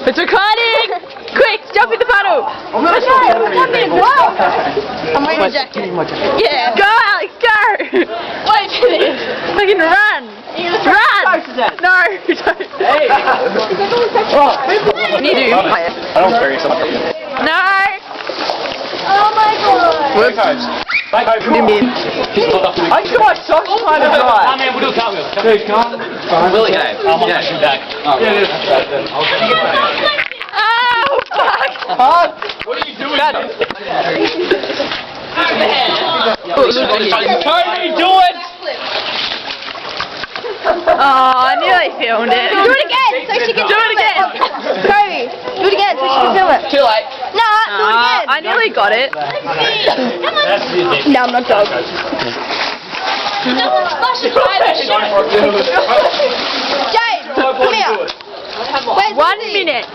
It's recording! Quick, jump in the puddle! I'm not I'm wearing a jacket. Yeah. Go, Alex, go! Wait for this. Fucking run! Run! No, don't. Hey! You do play it. I don't carry something. No! Oh my god! Whoops. Back home. I got such kind of guy. Man, we'll do a cartwheel. Dude, come on. Willie, yeah. I'm on my shoe back. Oh, fuck! Huh? What are you doing? Tony, do it! Oh, I nearly filmed it. Do it again so she can Do it again! Kobe, do it again so she can film it. Too late. No, do it again. I nearly got it. No, I'm not dog. Jade, come here. Where's 1 minute.